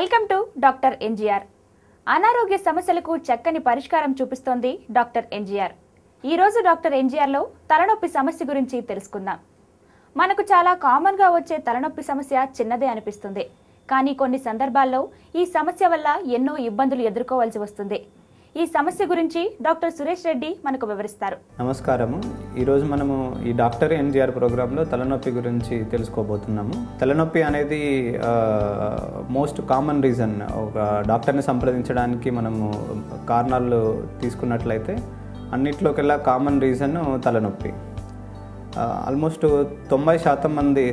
Welcome to doctor NGR. అనారోగ్య సమస్యలకు చక్కని పరిష్కారం చూపిస్తోంది డాక్టర్ ఎన్జీఆర్. ఈ రోజు డాక్టర్ ఎన్జీఆర్లో తలనొప్పి సమస్య గురించి తెలుసుకుందాం. మనకు చాలా కామన్గా వచ్చే తలనొప్పి సమస్య చిన్నదే అనిపిస్తుంది, కానీ కొన్ని సందర్భాల్లో ఈ సమస్య వల్ల ఎన్నో ఇబ్బందులు ఎదుర్కోవాల్సి వస్తుంది. ఈ సమస్య గురించి డాక్టర్ సురేష్ రెడ్డి మనకు వివరిస్తారు. నమస్కారము. ఈరోజు మనము ఈ డాక్టర్ ఎన్జీఆర్ ప్రోగ్రాంలో తలనొప్పి గురించి తెలుసుకోబోతున్నాము. తలనొప్పి అనేది మోస్ట్ కామన్ రీజన్. ఒక డాక్టర్ని సంప్రదించడానికి మనము కారణాలు తీసుకున్నట్లయితే అన్నిట్లోకెల్లా కామన్ రీజన్ తలనొప్పి. ఆల్మోస్ట్ 90% మంది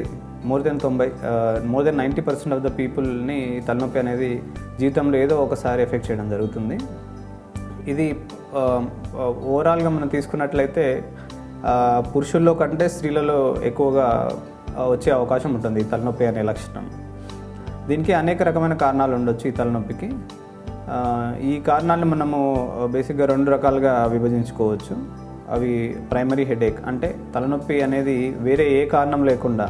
మోర్ దెన్ 90% ఆఫ్ ద పీపుల్ని తలనొప్పి అనేది జీవితంలో ఏదో ఒకసారి ఎఫెక్ట్ చేయడం జరుగుతుంది. ఇది ఓవరాల్గా మనం తీసుకున్నట్లయితే పురుషుల్లో కంటే స్త్రీలలో ఎక్కువగా వచ్చే అవకాశం ఉంటుంది ఈ తలనొప్పి అనే లక్షణం. దీనికి అనేక రకమైన కారణాలు ఉండొచ్చు. ఈ తలనొప్పికి ఈ కారణాలను మనము బేసిక్గా 2 రకాలుగా విభజించుకోవచ్చు. అవి ప్రైమరీ హెడేక్, అంటే తలనొప్పి అనేది వేరే ఏ కారణం లేకుండా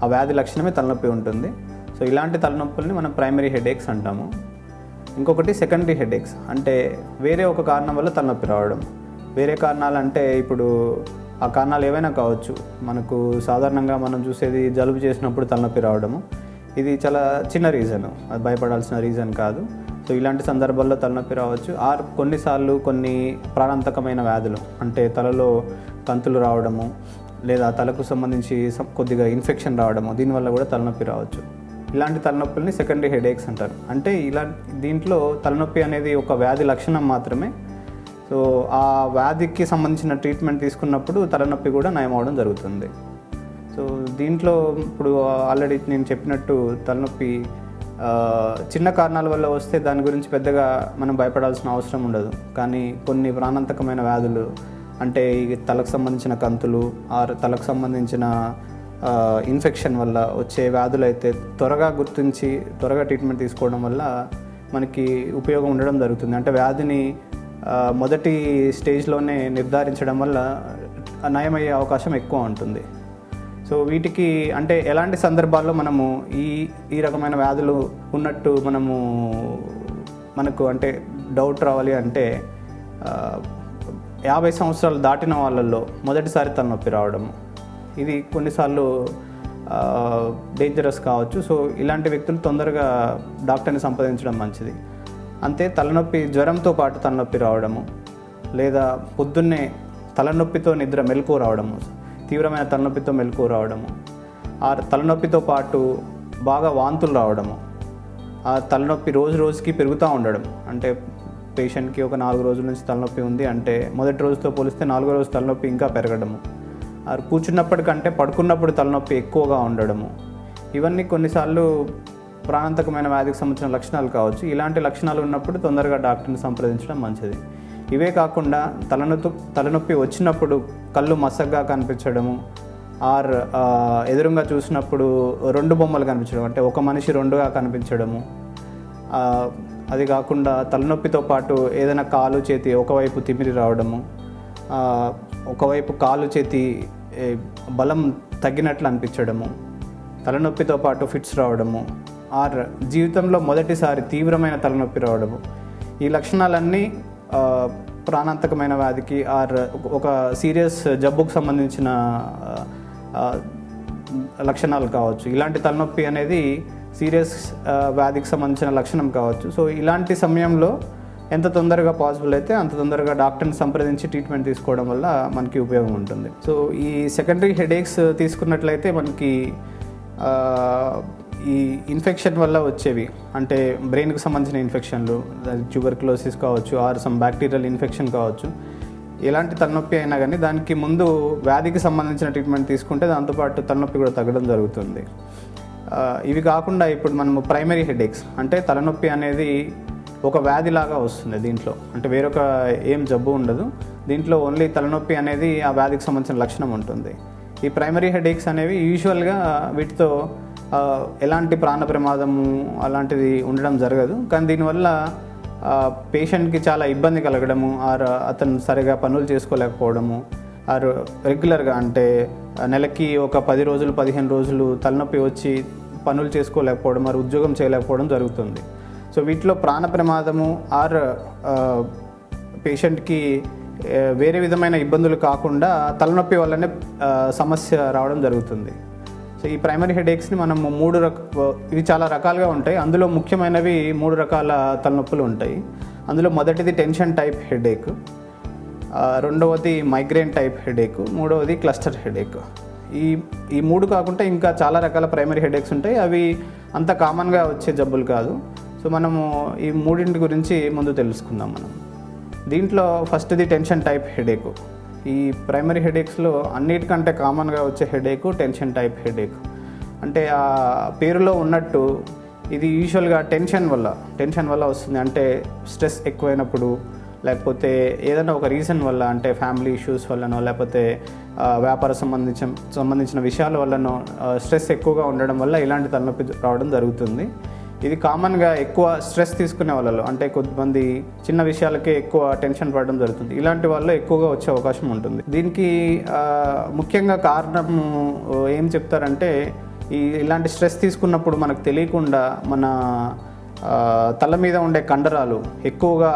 ఆ వ్యాధి లక్షణమే తలనొప్పి ఉంటుంది. సో ఇలాంటి తలనొప్పుల్ని మనం ప్రైమరీ హెడేక్స్ అంటాము. ఇంకొకటి సెకండరీ హెడేక్స్, అంటే వేరే ఒక కారణం వల్ల తలనొప్పి రావడం. వేరే కారణాలు అంటే ఇప్పుడు ఆ కారణాలు ఏవైనా కావచ్చు. మనకు సాధారణంగా మనం చూసేది జలుబు చేసినప్పుడు తలనొప్పి రావడము. ఇది చాలా చిన్న రీజన్, అది భయపడాల్సిన రీజన్ కాదు. సో ఇలాంటి సందర్భాల్లో తలనొప్పి రావచ్చు. కొన్నిసార్లు కొన్ని ప్రాణాంతకమైన వ్యాధులు, అంటే తలలో కంతులు రావడము లేదా తలకు సంబంధించి కొద్దిగా ఇన్ఫెక్షన్ రావడము, దీనివల్ల కూడా తలనొప్పి రావచ్చు. ఇలాంటి తలనొప్పుల్ని సెకండరీ హెడేక్స్ అంటారు. అంటే దీంట్లో తలనొప్పి అనేది ఒక వ్యాధి లక్షణం మాత్రమే. సో ఆ వ్యాధికి సంబంధించిన ట్రీట్మెంట్ తీసుకున్నప్పుడు తలనొప్పి కూడా నయం అవడం జరుగుతుంది. సో దీంట్లో ఇప్పుడు ఆల్రెడీ నేను చెప్పినట్టు తలనొప్పి చిన్న కారణాల వల్ల వస్తే దాని గురించి పెద్దగా మనం భయపడాల్సిన అవసరం ఉండదు. కానీ కొన్ని ప్రాణాంతకమైన వ్యాధులు, అంటే తలకు సంబంధించిన కంతులు తలకు సంబంధించిన ఇన్ఫెక్షన్ వల్ల వచ్చే వ్యాధులు అయితే త్వరగా గుర్తించి త్వరగా ట్రీట్మెంట్ తీసుకోవడం వల్ల మనకి ఉపయోగం ఉండడం జరుగుతుంది. అంటే వ్యాధిని మొదటి స్టేజ్లోనే నిర్ధారించడం వల్ల నయమయ్యే అవకాశం ఎక్కువ ఉంటుంది. సో వీటికి అంటే ఎలాంటి సందర్భాల్లో మనము ఈ రకమైన వ్యాధులు ఉన్నట్టు మనకు అంటే డౌట్ రావాలి అంటే 50 సంవత్సరాలు దాటిన వాళ్ళల్లో మొదటిసారి తలనొప్పి రావడము, ఇది కొన్నిసార్లు డేంజరస్ కావచ్చు. సో ఇలాంటి వ్యక్తులు తొందరగా డాక్టర్ని సంప్రదించడం మంచిది. అంతే తలనొప్పి జ్వరంతో పాటు తలనొప్పి రావడము, లేదా పొద్దున్నే తలనొప్పితో నిద్ర మెలకువ రావడము, తీవ్రమైన తలనొప్పితో మెలకువ రావడము, ఆ తలనొప్పితో పాటు బాగా వాంతులు రావడము, ఆ తలనొప్పి రోజు రోజుకి పెరుగుతూ ఉండడం. అంటే పేషెంట్కి ఒక 4 రోజుల నుంచి తలనొప్పి ఉంది అంటే మొదటి రోజుతో పోలిస్తే 4వ రోజు తలనొప్పి ఇంకా పెరగడము, కూర్చున్నప్పటికంటే పడుకున్నప్పుడు తలనొప్పి ఎక్కువగా ఉండడము, ఇవన్నీ కొన్నిసార్లు ప్రాణాంతకమైన వ్యాధికి సంబంధించిన లక్షణాలు కావచ్చు. ఇలాంటి లక్షణాలు ఉన్నప్పుడు తొందరగా డాక్టర్ని సంప్రదించడం మంచిది. ఇవే కాకుండా తలనొప్పి వచ్చినప్పుడు కళ్ళు మసగ్గా కనిపించడము, ఎదురుగా చూసినప్పుడు 2 బొమ్మలు కనిపించడం, అంటే ఒక మనిషి 2గా కనిపించడము, అది కాకుండా తలనొప్పితో పాటు ఏదైనా కాలు చేతి ఒకవైపు తిమిరి రావడము, ఒకవైపు కాలు చేతి బలం తగ్గినట్లు అనిపించడము, తలనొప్పితో పాటు ఫిట్స్ రావడము, జీవితంలో మొదటిసారి తీవ్రమైన తలనొప్పి రావడము, ఈ లక్షణాలన్నీ ప్రాణాంతకమైన వ్యాధికి ఒక సీరియస్ జబ్బుకు సంబంధించిన లక్షణాలు కావచ్చు. ఇలాంటి తలనొప్పి అనేది సీరియస్ వ్యాధికి సంబంధించిన లక్షణం కావచ్చు. సో ఇలాంటి సమయంలో ఎంత తొందరగా పాసిబుల్ అయితే అంత తొందరగా డాక్టర్ని సంప్రదించి ట్రీట్మెంట్ తీసుకోవడం వల్ల మనకి ఉపయోగం ఉంటుంది. సో ఈ సెకండరీ హెడేక్స్ తీసుకున్నట్లయితే మనకి ఈ ఇన్ఫెక్షన్ వల్ల వచ్చేవి, అంటే బ్రెయిన్కి సంబంధించిన ఇన్ఫెక్షన్లు, ట్యూబర్క్యులోసిస్ కావచ్చు, సమ్ బ్యాక్టీరియల్ ఇన్ఫెక్షన్ కావచ్చు. ఎలాంటి తలనొప్పి అయినా కానీ దానికి ముందు వ్యాధికి సంబంధించిన ట్రీట్మెంట్ తీసుకుంటే దాంతోపాటు తలనొప్పి కూడా తగ్గడం జరుగుతుంది. ఇవి కాకుండా ఇప్పుడు మనము ప్రైమరీ హెడేక్స్, అంటే తలనొప్పి అనేది ఒక వ్యాధిలాగా వస్తుంది. దీంట్లో అంటే వేరొక ఏం జబ్బు ఉండదు. దీంట్లో ఓన్లీ తలనొప్పి అనేది ఆ వ్యాధికి సంబంధించిన లక్షణం ఉంటుంది. ఈ ప్రైమరీ హెడేక్స్ అనేవి యూజువల్గా వీటితో ఎలాంటి ప్రాణ ప్రమాదము అలాంటిది ఉండడం జరగదు. కానీ దీనివల్ల పేషెంట్కి చాలా ఇబ్బంది కలగడము, అతను సరిగా పనులు చేసుకోలేకపోవడము, రెగ్యులర్గా అంటే నెలకి ఒక 10 రోజులు 15 రోజులు తలనొప్పి వచ్చి పనులు చేసుకోలేకపోవడం, ఉద్యోగం చేయలేకపోవడం జరుగుతుంది. సో వీటిలో ప్రాణ ప్రమాదము ఆర్ పేషెంట్కి వేరే విధమైన ఇబ్బందులు కాకుండా తలనొప్పి వల్లనే సమస్య రావడం జరుగుతుంది. సో ఈ ప్రైమరీ హెడేక్స్ని మనం ఇవి చాలా రకాలుగా ఉంటాయి. అందులో ముఖ్యమైనవి 3 రకాల తలనొప్పులు ఉంటాయి. అందులో మొదటిది టెన్షన్ టైప్ హెడేక్, రెండవది మైగ్రేన్ టైప్ హెడేక్, మూడవది క్లస్టర్ హెడేక్. ఈ 3 కాకుండా ఇంకా చాలా రకాల ప్రైమరీ హెడేక్స్ ఉంటాయి. అవి అంత కామన్గా వచ్చే జబ్బులు కాదు. సో మనము ఈ 3 గురించి ముందు తెలుసుకుందాం. దీంట్లో ఫస్ట్ది టెన్షన్ టైప్ హెడేక్. ఈ ప్రైమరీ హెడేక్స్లో అన్నిటికంటే కామన్గా వచ్చే హెడేక్ టెన్షన్ టైప్ హెడేక్. అంటే ఆ పేరులో ఉన్నట్టు ఇది యూజువల్గా టెన్షన్ వల్ల వస్తుంది. అంటే స్ట్రెస్ ఎక్కువైనప్పుడు, లేకపోతే ఏదైనా ఒక రీజన్ వల్ల, అంటే ఫ్యామిలీ ఇష్యూస్ వల్లనో, లేకపోతే వ్యాపార సంబంధించిన విషయాల వల్లనో స్ట్రెస్ ఎక్కువగా ఉండడం వల్ల ఇలాంటి తలనొప్పి రావడం జరుగుతుంది. ఇది కామన్గా ఎక్కువ స్ట్రెస్ తీసుకునే వాళ్ళలో, అంటే కొంతమంది చిన్న విషయాలకే ఎక్కువ టెన్షన్ పడడం జరుగుతుంది. ఇలాంటి వాళ్ళు ఎక్కువగా వచ్చే అవకాశం ఉంటుంది. దీనికి ముఖ్యంగా కారణం ఏం చెప్తారంటే, ఇలాంటి స్ట్రెస్ తీసుకున్నప్పుడు మనకు తెలియకుండా మన తల మీద ఉండే కండరాలు ఎక్కువగా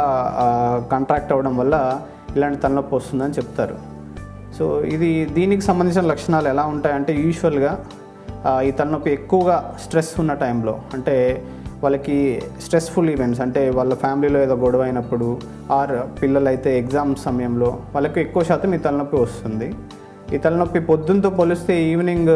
కాంట్రాక్ట్ అవ్వడం వల్ల ఇలాంటి తలనొప్పి వస్తుందని చెప్తారు. సో దీనికి సంబంధించిన లక్షణాలు ఎలా ఉంటాయంటే, యూజువల్గా ఈ తలనొప్పి ఎక్కువగా స్ట్రెస్ ఉన్న టైంలో, అంటే వాళ్ళకి స్ట్రెస్ఫుల్ ఈవెంట్స్, అంటే వాళ్ళ ఫ్యామిలీలో ఏదో గొడవ అయినప్పుడు, ఆర్ పిల్లలైతే ఎగ్జామ్స్ సమయంలో వాళ్ళకి ఎక్కువ శాతం ఈ తలనొప్పి వస్తుంది. ఈ తలనొప్పి పొద్దున్నతో పోలిస్తే ఈవినింగ్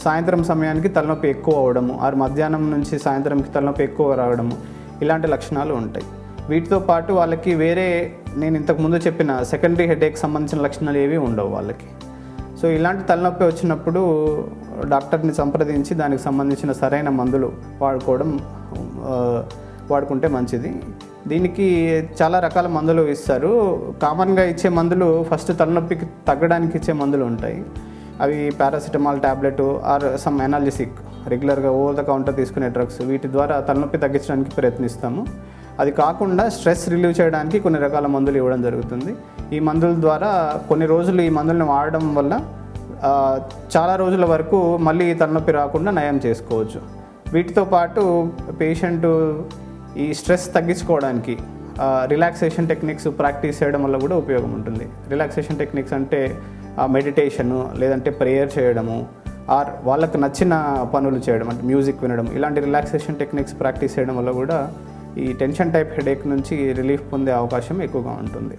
సాయంత్రం సమయానికి తలనొప్పి ఎక్కువ అవడము, ఆర్ మధ్యాహ్నం నుంచి సాయంత్రంకి తలనొప్పి ఎక్కువ రావడము, ఇలాంటి లక్షణాలు ఉంటాయి. వీటితో పాటు వాళ్ళకి వేరే నేను ఇంతకుముందు చెప్పిన సెకండరీ హెడేక్ సంబంధించిన లక్షణాలు ఏవి ఉండవు వాళ్ళకి. సో ఇలాంటి తలనొప్పి వచ్చినప్పుడు డాక్టర్ని సంప్రదించి దానికి సంబంధించిన సరైన మందులు వాడుకుంటే మంచిది. దీనికి చాలా రకాల మందులు ఇస్తారు. కామన్గా ఇచ్చే మందులు ఫస్ట్ తలనొప్పికి తగ్గడానికి ఇచ్చే మందులు ఉంటాయి. అవి పారాసిటమాల్ ట్యాబ్లెట్ ఆర్ సమ్ ఎనాలిసిక్, రెగ్యులర్గా ఓవర్ ద కౌంటర్ తీసుకునే డ్రగ్స్, వీటి ద్వారా తలనొప్పి తగ్గించడానికి ప్రయత్నిస్తాము. అది కాకుండా స్ట్రెస్ రిలీవ్ చేయడానికి కొన్ని రకాల మందులు ఇవ్వడం జరుగుతుంది. ఈ మందుల ద్వారా కొన్ని రోజులు ఈ మందులను వాడడం వల్ల చాలా రోజుల వరకు మళ్ళీ తలనొప్పి రాకుండా నయం చేసుకోవచ్చు. వీటితో పాటు పేషెంట్ ఈ స్ట్రెస్ తగ్గించుకోవడానికి రిలాక్సేషన్ టెక్నిక్స్ ప్రాక్టీస్ చేయడం వల్ల కూడా ఉపయోగం ఉంటుంది. రిలాక్సేషన్ టెక్నిక్స్ అంటే మెడిటేషను, లేదంటే ప్రేయర్ చేయడము, ఆర్ వాళ్ళకు నచ్చిన పనులు చేయడం, అంటే మ్యూజిక్ వినడం, ఇలాంటి రిలాక్సేషన్ టెక్నిక్స్ ప్రాక్టీస్ చేయడం వల్ల కూడా ఈ టెన్షన్ టైప్ హెడేక్ నుంచి రిలీఫ్ పొందే అవకాశం ఎక్కువగా ఉంటుంది.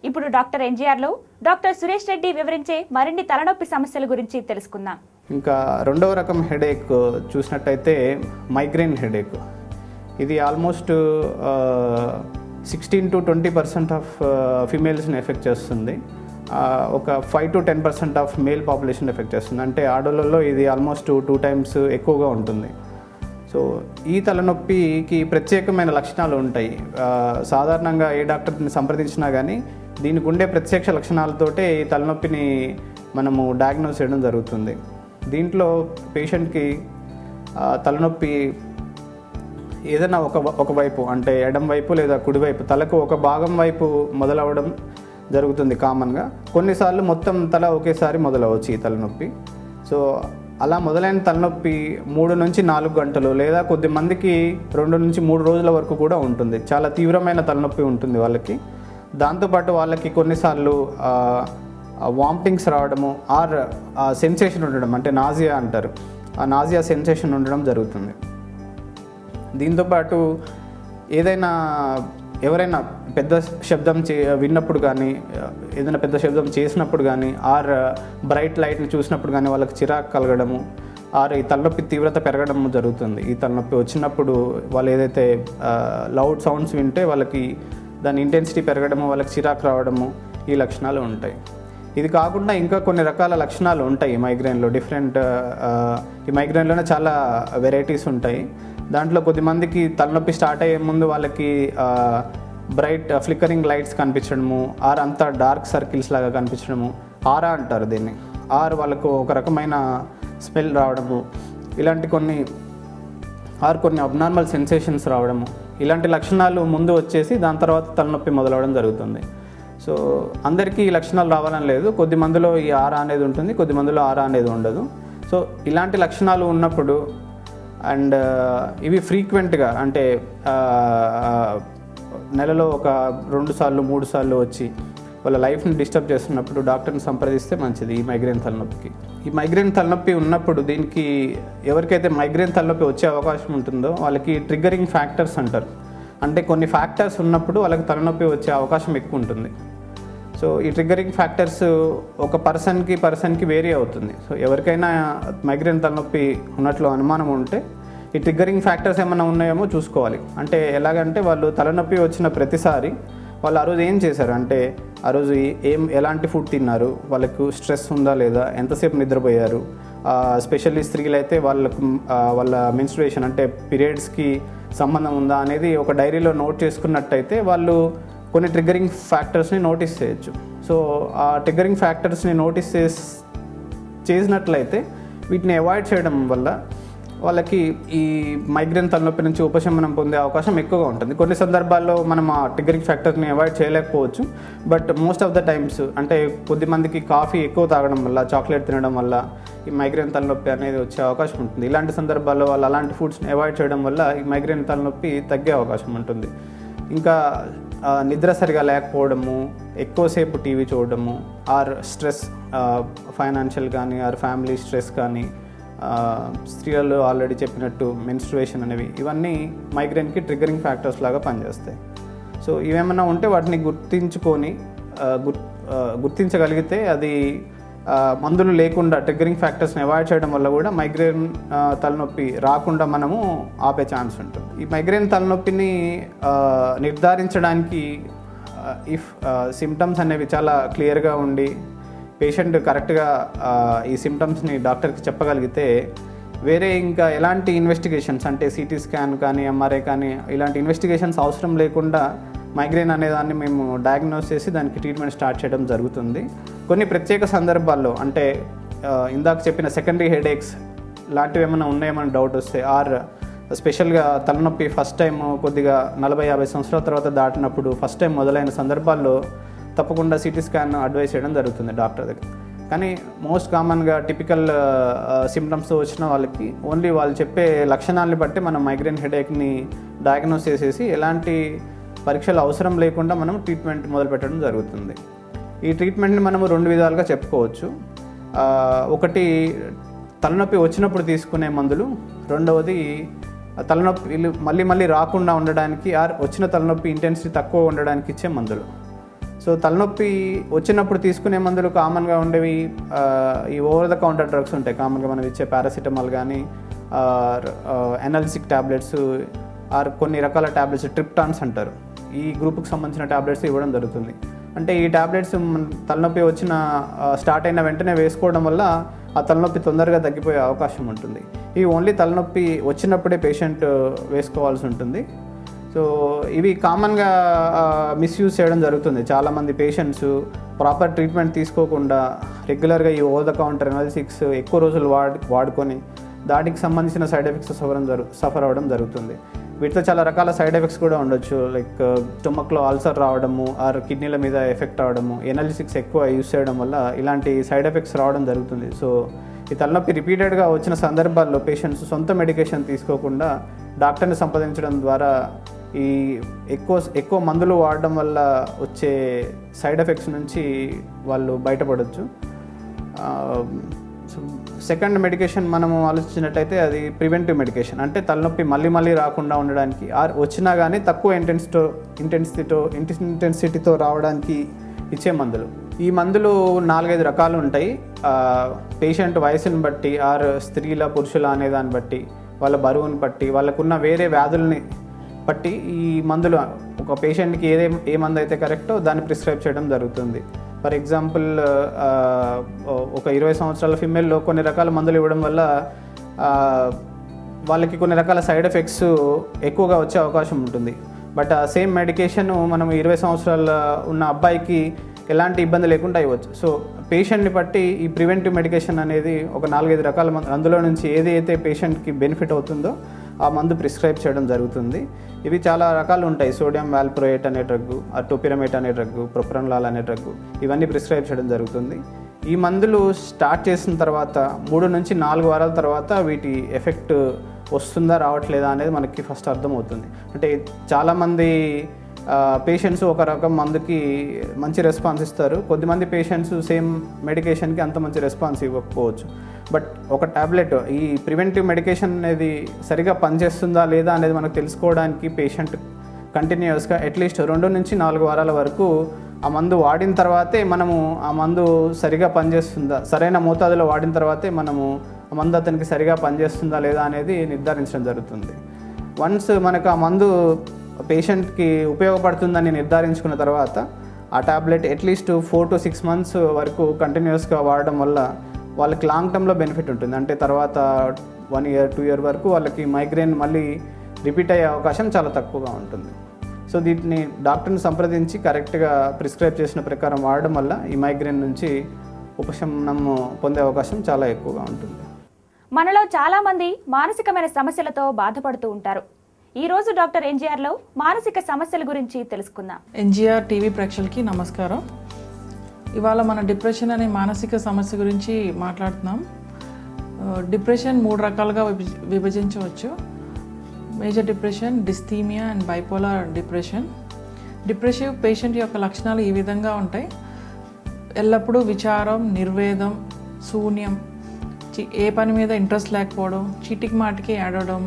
ఇప్పుడు డాక్టర్ ఎన్జీఆర్లో డాక్టర్ సురేష్ రెడ్డి వివరించే మరిన్ని తలనొప్పి సమస్యల గురించి తెలుసుకుందాం. ఇంకా రెండవ రకం హెడేక్ చూసినట్టయితే మైగ్రేన్ హెడేక్. ఇది ఆల్మోస్ట్ 16 to 20% ఆఫ్ ఫిమేల్స్ని ఎఫెక్ట్ చేస్తుంది. ఒక 5 to 10% of male population effect చేస్తుంది. అంటే ఆడోళ్ళలో ఇది ఆల్మోస్ట్ 2 times ఎక్కువగా ఉంటుంది. సో ఈ తలనొప్పికి ప్రత్యేకమైన లక్షణాలు ఉంటాయి. సాధారణంగా ఏ డాక్టర్ని సంప్రదించినా కానీ దీనికి ఉండే ప్రత్యక్ష లక్షణాలతోటే ఈ తలనొప్పిని మనము డయాగ్నోస్ చేయడం జరుగుతుంది. దీంట్లో పేషెంట్కి తలనొప్పి ఏదైనా ఒకవైపు, అంటే ఎడం వైపు లేదా కుడివైపు, తలకు ఒక భాగం వైపు మొదలవడం జరుగుతుంది కామన్గా. కొన్నిసార్లు మొత్తం తల ఒకేసారి మొదలవచ్చు ఈ తలనొప్పి. సో అలా మొదలైన తలనొప్పి 3 నుంచి 4 గంటలు లేదా కొద్దిమందికి 2 నుంచి 3 రోజుల వరకు కూడా ఉంటుంది. చాలా తీవ్రమైన తలనొప్పి ఉంటుంది వాళ్ళకి. దాంతోపాటు వాళ్ళకి కొన్నిసార్లు వామిటింగ్స్ రావడము, ఆర్ సెన్సేషన్ ఉండడం, అంటే నాజియా అంటారు, ఆ నాజియా సెన్సేషన్ ఉండడం జరుగుతుంది. దీంతోపాటు ఎవరైనా పెద్ద శబ్దం విన్నప్పుడు కానీ, ఏదైనా పెద్ద శబ్దం చేసినప్పుడు కానీ, ఆర్ బ్రైట్ లైట్ని చూసినప్పుడు కానీ వాళ్ళకి చిరాకు కలగడము, ఆర్ ఈ తలనొప్పి తీవ్రత పెరగడం జరుగుతుంది. ఈ తలనొప్పి వచ్చినప్పుడు వాళ్ళు ఏదైతే లౌడ్ సౌండ్స్ వింటే వాళ్ళకి దాని ఇంటెన్సిటీ పెరగడము, వాళ్ళకి చిరాకు రావడము, ఈ లక్షణాలు ఉంటాయి. ఇది కాకుండా ఇంకా కొన్ని రకాల లక్షణాలు ఉంటాయి మైగ్రేన్లో. ఈ మైగ్రేన్లోనే చాలా వెరైటీస్ ఉంటాయి. దాంట్లో కొద్దిమందికి తలనొప్పి స్టార్ట్ అయ్యే ముందు వాళ్ళకి బ్రైట్ ఫ్లికరింగ్ లైట్స్ కనిపించడము, ఆర్ అంతా డార్క్ సర్కిల్స్ లాగా కనిపించడము, ఆరా అంటారు దీన్ని, ఆర్ వాళ్ళకు ఒక రకమైన స్మెల్ రావడము, ఇలాంటి కొన్ని అబ్నార్మల్ సెన్సేషన్స్ రావడము, ఇలాంటి లక్షణాలు ముందు వచ్చేసి దాని తర్వాత తలనొప్పి మొదలవడం జరుగుతుంది. సో అందరికీ ఈ లక్షణాలు రావాలని లేదు. కొద్ది మందిలో ఈ ఆరా అనేది ఉంటుంది, కొద్ది మందిలో ఆరా అనేది ఉండదు. సో ఇలాంటి లక్షణాలు ఉన్నప్పుడు అండ్ ఇవి ఫ్రీక్వెంట్గా అంటే నెలలో ఒక 2 సార్లు 3 సార్లు వచ్చి వాళ్ళ లైఫ్ని డిస్టర్బ్ చేస్తున్నప్పుడు డాక్టర్ని సంప్రదిస్తే మంచిది ఈ మైగ్రేన్ తలనొప్పికి. ఈ మైగ్రేన్ తలనొప్పి ఉన్నప్పుడు దీనికి ఎవరికైతే మైగ్రేన్ తలనొప్పి వచ్చే అవకాశం ఉంటుందో వాళ్ళకి ట్రిగ్గరింగ్ ఫ్యాక్టర్స్ అంటారు. అంటే కొన్ని ఫ్యాక్టర్స్ ఉన్నప్పుడు వాళ్ళకి తలనొప్పి వచ్చే అవకాశం ఎక్కువ ఉంటుంది. సో ఈ ట్రిగ్గరింగ్ ఫ్యాక్టర్స్ ఒక పర్సన్కి వేరీ అవుతుంది. సో ఎవరికైనా మైగ్రేన్ తలనొప్పి ఉన్నట్లు అనుమానం ఉంటే ఈ ట్రిగ్గరింగ్ ఫ్యాక్టర్స్ ఏమైనా ఉన్నాయేమో చూసుకోవాలి. అంటే ఎలాగంటే వాళ్ళు తలనొప్పి వచ్చిన ప్రతిసారి వాళ్ళు ఆ రోజు ఏం చేశారు, అంటే ఆ రోజు ఎలాంటి ఫుడ్ తిన్నారు, వాళ్ళకు స్ట్రెస్ ఉందా లేదా, ఎంతసేపు నిద్రపోయారు, స్పెషల్లీ స్త్రీలు అయితే వాళ్ళ మెన్స్ట్రుయేషన్ అంటే పీరియడ్స్కి సంబంధం ఉందా అనేది ఒక డైరీలో నోట్ చేసుకున్నట్టయితే వాళ్ళు కొన్ని ట్రిగ్గరింగ్ ఫ్యాక్టర్స్ని నోటీస్ చేయొచ్చు. సో ఆ ట్రిగ్గరింగ్ ఫ్యాక్టర్స్ని నోటీస్ చేసినట్లయితే వీటిని అవాయిడ్ చేయడం వల్ల వాళ్ళకి ఈ మైగ్రేన్ తలనొప్పి నుంచి ఉపశమనం పొందే అవకాశం ఎక్కువగా ఉంటుంది. కొన్ని సందర్భాల్లో మనం ఆ ట్రిగ్గరింగ్ ఫ్యాక్టర్ని అవాయిడ్ చేయలేకపోవచ్చు, but most of the times అంటే కొద్దిమందికి కాఫీ ఎక్కువ తాగడం వల్ల, చాక్లెట్ తినడం వల్ల ఈ మైగ్రేన్ తలనొప్పి అనేది వచ్చే అవకాశం ఉంటుంది. ఇలాంటి సందర్భాల్లో వాళ్ళు అలాంటి ఫుడ్స్ని అవాయిడ్ చేయడం వల్ల ఈ మైగ్రేన్ తలనొప్పి తగ్గే అవకాశం ఉంటుంది. ఇంకా నిద్ర సరిగా లేకపోవడము, ఎక్కువసేపు టీవీ చూడడము, ఆర్ స్ట్రెస్, ఫైనాన్షియల్ కానీ ఆర్ ఫ్యామిలీ స్ట్రెస్ కానీ, స్త్రీలలో ఆల్రెడీ చెప్పినట్టు మెన్స్ట్రుయేషన్ అనేవి, ఇవన్నీ మైగ్రేన్కి ట్రిగ్గరింగ్ ఫ్యాక్టర్స్ లాగా పనిచేస్తాయి. సో ఇవేమన్నా ఉంటే వాటిని గుర్తించగలిగితే అది మందులు లేకుండా ట్రిగ్గరింగ్ ఫ్యాక్టర్స్ని అవాయిడ్ చేయడం వల్ల కూడా మైగ్రేన్ తలనొప్పి రాకుండా మనము ఆపే ఛాన్స్ ఉంటుంది. ఈ మైగ్రేన్ తలనొప్పిని నిర్ధారించడానికి ఇఫ్ సిమ్టమ్స్ అనేవి చాలా క్లియర్గా ఉండి పేషెంట్ కరెక్ట్గా ఈ సిమ్టమ్స్ని డాక్టర్కి చెప్పగలిగితే వేరే ఇంకా ఎలాంటి ఇన్వెస్టిగేషన్స్ అంటే సిటీ స్కాన్ కానీ ఎంఆర్ఐ కానీ ఇలాంటి ఇన్వెస్టిగేషన్స్ అవసరం లేకుండా మైగ్రేన్ అనేదాన్ని మేము డయాగ్నోస్ చేసి దానికి ట్రీట్మెంట్ స్టార్ట్ చేయడం జరుగుతుంది. కొన్ని ప్రత్యేక సందర్భాల్లో అంటే ఇందాక చెప్పిన సెకండరీ హెడేక్స్ లాంటివి ఏమైనా ఉన్నాయేమని డౌట్ వస్తే, ఆర్ స్పెషల్గా తలనొప్పి ఫస్ట్ టైం కొద్దిగా 40-50 సంవత్సరాల తర్వాత దాటినప్పుడు ఫస్ట్ టైం మొదలైన సందర్భాల్లో తప్పకుండా సిటీ స్కాన్ అడ్వైస్ చేయడం జరుగుతుంది డాక్టర్ దగ్గర. కానీ మోస్ట్ కామన్గా టిపికల్ సిమ్టమ్స్తో వచ్చిన వాళ్ళకి ఓన్లీ వాళ్ళు చెప్పే లక్షణాలని బట్టి మనం మైగ్రేన్ హెడేక్ని డయాగ్నోస్ చేసేసి ఎలాంటి పరీక్షలు అవసరం లేకుండా మనం ట్రీట్మెంట్ మొదలుపెట్టడం జరుగుతుంది. ఈ ట్రీట్మెంట్ని మనము 2 విధాలుగా చెప్పుకోవచ్చు. ఒకటి తలనొప్పి వచ్చినప్పుడు తీసుకునే మందులు, రెండవది తలనొప్పి మళ్ళీ రాకుండా ఉండడానికి ఆర్ వచ్చిన తలనొప్పి ఇంటెన్సిటీ తక్కువ ఉండడానికి ఇచ్చే మందులు. సో తలనొప్పి వచ్చినప్పుడు తీసుకునే మందులు కామన్గా ఉండేవి ఈ ఓవర్ ద కౌంటర్ డ్రగ్స్ ఉంటాయి. కామన్గా మనం ఇచ్చే పారాసిటమాల్ కానీ ఎనల్సిక్ ట్యాబ్లెట్స్ ఆర్ కొన్ని రకాల ట్యాబ్లెట్స్ ట్రిప్టాన్స్ అంటారు, ఈ గ్రూప్కి సంబంధించిన ట్యాబ్లెట్స్ ఇవ్వడం జరుగుతుంది. అంటే ఈ ట్యాబ్లెట్స్ తలనొప్పి స్టార్ట్ అయిన వెంటనే వేసుకోవడం వల్ల ఆ తలనొప్పి తొందరగా తగ్గిపోయే అవకాశం ఉంటుంది. ఇవి ఓన్లీ తలనొప్పి వచ్చినప్పుడే పేషెంట్ వేసుకోవాల్సి ఉంటుంది. సో ఇవి కామన్గా మిస్యూజ్ చేయడం జరుగుతుంది. చాలామంది పేషెంట్స్ ప్రాపర్ ట్రీట్మెంట్ తీసుకోకుండా రెగ్యులర్గా ఈ ఓవర్ ద కౌంటర్ ఎనల్సిక్స్ ఎక్కువ రోజులు వాడుకొని దానికి సంబంధించిన సైడ్ ఎఫెక్ట్స్ సఫర్ అవ్వడం జరుగుతుంది. వీటితో చాలా రకాల సైడ్ ఎఫెక్ట్స్ కూడా ఉండొచ్చు, లైక్ స్టొమక్లో అల్సర్ రావడము ఆర్ కిడ్నీల మీద ఎఫెక్ట్ అవ్వడము, ఎనల్సిక్స్ ఎక్కువ యూజ్ చేయడం వల్ల ఇలాంటి సైడ్ ఎఫెక్ట్స్ రావడం జరుగుతుంది. సో ఈ తలనొప్పి రిపీటెడ్గా వచ్చిన సందర్భాల్లో పేషెంట్స్ సొంత మెడికేషన్ తీసుకోకుండా డాక్టర్ని సంప్రదించడం ద్వారా ఈ ఎక్కువ మందులు వాడడం వల్ల వచ్చే సైడ్ ఎఫెక్ట్స్ నుంచి వాళ్ళు బయటపడవచ్చు. సెకండ్ మెడికేషన్ మనము ఆలోచించినట్టయితే అది ప్రివెంటివ్ మెడికేషన్, అంటే తలనొప్పి మళ్ళీ రాకుండా ఉండడానికి ఆర్ వచ్చినా కానీ తక్కువ ఇంటెన్సిటీతో రావడానికి ఇచ్చే మందులు. ఈ మందులు 4-5 రకాలు ఉంటాయి. పేషెంట్ వయసుని బట్టి ఆర్ స్త్రీల పురుషుల అనే దాన్ని బట్టి, వాళ్ళ బరువుని బట్టి, వాళ్ళకున్న వేరే వ్యాధుల్ని బట్టి ఈ మందులు ఒక పేషెంట్కి ఏ మందు అయితే కరెక్టో దాన్ని ప్రిస్క్రైబ్ చేయడం జరుగుతుంది. ఫర్ ఎగ్జాంపుల్ ఒక 20 సంవత్సరాల ఫిమేల్లో కొన్ని రకాల మందులు ఇవ్వడం వల్ల వాళ్ళకి కొన్ని రకాల సైడ్ ఎఫెక్ట్స్ ఎక్కువగా వచ్చే అవకాశం ఉంటుంది. బట్ ఆ సేమ్ మెడికేషన్ మనం 20 సంవత్సరాల ఉన్న అబ్బాయికి ఎలాంటి ఇబ్బంది లేకుండా ఇవ్వచ్చు. సో పేషెంట్ని బట్టి ఈ ప్రివెంటివ్ మెడికేషన్ అనేది ఒక 4-5 రకాల అందులో నుంచి ఏదైతే పేషెంట్కి బెనిఫిట్ అవుతుందో ఆ మందు ప్రిస్క్రైబ్ చేయడం జరుగుతుంది. ఇవి చాలా రకాలు ఉంటాయి. సోడియం వాల్ప్రోయేట్ అనే డ్రగ్గు, టోపిరమేట్ అనే డ్రగ్గు, ప్రొప్రానలాల్ అనే డ్రగ్గు, ఇవన్నీ ప్రిస్క్రైబ్ చేయడం జరుగుతుంది. ఈ మందులు స్టార్ట్ చేసిన తర్వాత 3 నుంచి 4 వారాల తర్వాత వీటి ఎఫెక్ట్ వస్తుందా రావట్లేదా అనేది మనకి ఫస్ట్ అర్థమవుతుంది. అంటే చాలామంది పేషెంట్స్ ఒక రకం మందుకి మంచి రెస్పాన్స్ ఇస్తారు, కొద్దిమంది పేషెంట్స్ సేమ్ మెడికేషన్కి అంత మంచి రెస్పాన్స్ ఇవ్వకపోవచ్చు. బట్ ఒక టాబ్లెట్ ఈ ప్రివెంటివ్ మెడికేషన్ అనేది సరిగా పనిచేస్తుందా లేదా అనేది మనకు తెలుసుకోవడానికి పేషెంట్ కంటిన్యూస్గా అట్లీస్ట్ 2 నుంచి 4 వారాల వరకు ఆ మందు వాడిన తర్వాతే మనము ఆ మందు సరిగా పనిచేస్తుందా, సరైన మోతాదులో వాడిన తర్వాతే మనము ఆ మందు అతనికి సరిగా పనిచేస్తుందా లేదా అనేది నిర్ధారించడం జరుగుతుంది. వన్స్ మనకు ఆ మందు పేషెంట్కి ఉపయోగపడుతుందని నిర్ధారించుకున్న తర్వాత ఆ టాబ్లెట్ అట్లీస్ట్ 4 to 6 months వరకు కంటిన్యూస్గా వాడడం వల్ల వాళ్ళకి లాంగ్ టర్మ్లో బెనిఫిట్ ఉంటుంది. అంటే తర్వాత 1 year 2 year వరకు వాళ్ళకి మైగ్రేన్ మళ్ళీ రిపీట్ అయ్యే అవకాశం చాలా తక్కువగా ఉంటుంది. సో దీన్ని డాక్టర్ని సంప్రదించి కరెక్ట్గా ప్రిస్క్రైబ్ చేసిన ప్రకారం వాడడం వల్ల ఈ మైగ్రేన్ నుంచి ఉపశమనం పొందే అవకాశం చాలా ఎక్కువగా ఉంటుంది. మనలో చాలామంది మానసికమైన సమస్యలతో బాధపడుతూ ఉంటారు. ఈరోజు డాక్టర్ ఎన్జీఆర్లో మానసిక సమస్యల గురించి తెలుసుకుందాం. ఎన్జీఆర్ టీవీ ప్రేక్షకులకి నమస్కారం. ఇవాళ మన డిప్రెషన్ అనే మానసిక సమస్య గురించి మాట్లాడుతున్నాం. డిప్రెషన్ 3 రకాలుగా విభజించవచ్చు. Major depression, dysthymia and bipolar depression. Depressive patient యొక్క లక్షణాలు ఈ విధంగా ఉంటాయి. ఎల్లప్పుడూ విచారం, నిర్వేదం, శూన్యం, ఏ పని మీద ఇంట్రెస్ట్ లేకపోవడం, చీటికి మాటికి ఏడవడం,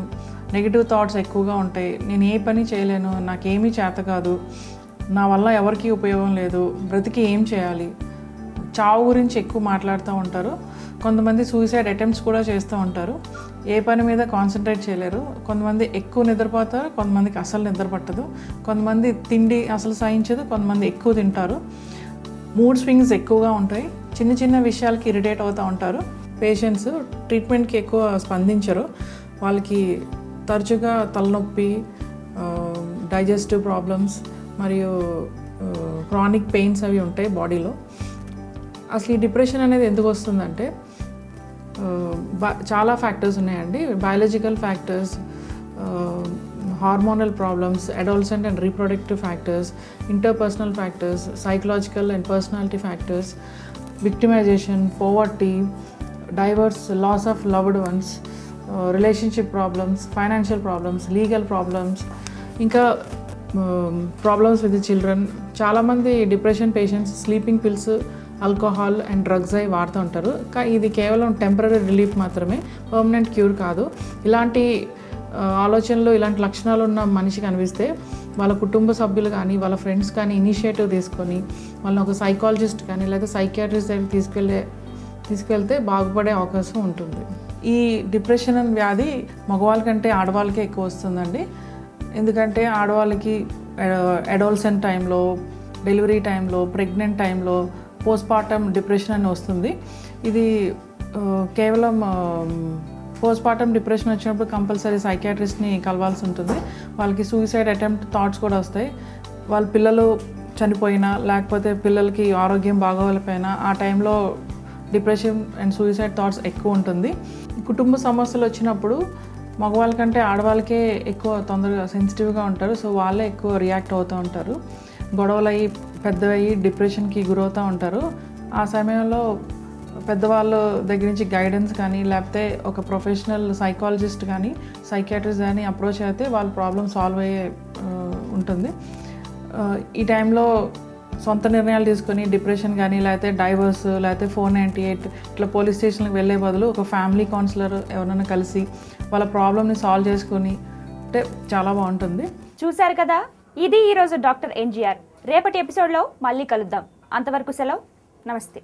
నెగిటివ్ థాట్స్ ఎక్కువగా ఉంటాయి. నేను ఏ పని చేయలేను, నాకేమీ చేత కాదు, నా వల్ల ఎవరికీ ఉపయోగం లేదు, బ్రతికి ఏం చేయాలి, చావు గురించి ఎక్కువ మాట్లాడుతూ ఉంటారు. కొంతమంది సూసైడ్ అటెంప్ట్స్ కూడా చేస్తూ ఉంటారు. ఏ పని మీద కాన్సన్ట్రేట్ చేయలేరు. కొంతమంది ఎక్కువ నిద్రపోతారు, కొంతమందికి అసలు నిద్ర పట్టదు, కొంతమంది తిండి అసలు సహించదు, కొంతమంది ఎక్కువ తింటారు. మూడ్ స్వింగ్స్ ఎక్కువగా ఉంటాయి. చిన్న చిన్న విషయాలకి ఇరిటేట్ అవుతూ ఉంటారు. పేషెంట్స్ ట్రీట్మెంట్కి ఎక్కువ స్పందించరు. వాళ్ళకి తరచుగా తలనొప్పి, డైజెస్టివ్ ప్రాబ్లమ్స్ మరియు క్రానిక్ పెయిన్స్ అవి ఉంటాయి బాడీలో. అసలు ఈ డిప్రెషన్ అనేది ఎందుకు వస్తుందంటే చాలా ఫ్యాక్టర్స్ ఉన్నాయండి. Biological factors, hormonal problems, adolescent and reproductive factors, interpersonal factors, psychological and personality factors, victimization, poverty, divorce, loss of loved ones, relationship problems, financial problems, legal problems, ఇంకా ప్రాబ్లమ్స్ విత్ చిల్డ్రన్. చాలామంది depression patients sleeping pills, alcohol and drugs అవి వాడుతూ ఉంటారు. కానీ ఇది కేవలం temporary relief మాత్రమే, permanent cure కాదు. ఇలాంటి ఆలోచనలు, ఇలాంటి లక్షణాలు ఉన్న మనిషి కనిపిస్తే వాళ్ళ కుటుంబ సభ్యులు కానీ వాళ్ళ ఫ్రెండ్స్ కానీ ఇనిషియేటివ్ తీసుకొని వాళ్ళని ఒక సైకాలజిస్ట్ కానీ లేదా సైకియాట్రిస్ట్ దగ్గరికి తీసుకెళ్తే బాగుపడే అవకాశం ఉంటుంది. ఈ డిప్రెషన్ అనే వ్యాధి మగవాళ్ళ కంటే ఆడవాళ్ళకే ఎక్కువ వస్తుందండి. ఎందుకంటే ఆడవాళ్ళకి అడాలసెంట్ టైంలో, డెలివరీ టైంలో, ప్రెగ్నెంట్ టైంలో పోస్ట్ పార్టమ్ డిప్రెషన్ అని వస్తుంది. ఇది కేవలం పోస్ట్ పార్టమ్ డిప్రెషన్ వచ్చినప్పుడు కంపల్సరీ సైకియాట్రిస్ట్ని కలవాల్సి ఉంటుంది. వాళ్ళకి సూసైడ్ అటెంప్ట్ థాట్స్ కూడా వస్తాయి. వాళ్ళ పిల్లలు చనిపోయినా లేకపోతే పిల్లలకి ఆరోగ్యం బాగోలేకపోయినా ఆ టైంలో డిప్రెషన్ అండ్ సూసైడ్ థాట్స్ ఎక్కువ ఉంటుంది. కుటుంబ సమస్యలు వచ్చినప్పుడు మగవాళ్ళ కంటే ఆడవాళ్ళకే ఎక్కువ తొందరగా సెన్సిటివ్గా ఉంటారు. సో వాళ్ళే ఎక్కువ రియాక్ట్ అవుతూ ఉంటారు. గొడవలు అయ్యి పెద్దవయ్యి డిప్రెషన్కి గురవుతూ ఉంటారు. ఆ సమయంలో పెద్దవాళ్ళ దగ్గర నుంచి గైడెన్స్ కానీ లేకపోతే ఒక ప్రొఫెషనల్ సైకాలజిస్ట్ కానీ సైకియాట్రిస్ట్ కానీ అప్రోచ్ అయితే వాళ్ళ ప్రాబ్లమ్ సాల్వ్ అయ్యే ఉంటుంది. ఈ టైంలో సొంత నిర్ణయాలు తీసుకొని డిప్రెషన్ కానీ లేకపోతే డైవర్స్ లేకపోతే 498 ఇట్లా పోలీస్ స్టేషన్కి వెళ్ళే బదులు ఒక ఫ్యామిలీ కౌన్సిలర్ ఎవరైనా కలిసి వాళ్ళ ప్రాబ్లమ్ని సాల్వ్ చేసుకొని అంటే చాలా బాగుంటుంది. చూశారు కదా, ఇది ఈరోజు డాక్టర్ ఎన్జీఆర్. రేపటి ఎపిసోడ్లో మళ్ళీ కలుద్దాం. అంతవరకు సెలవు. నమస్తే.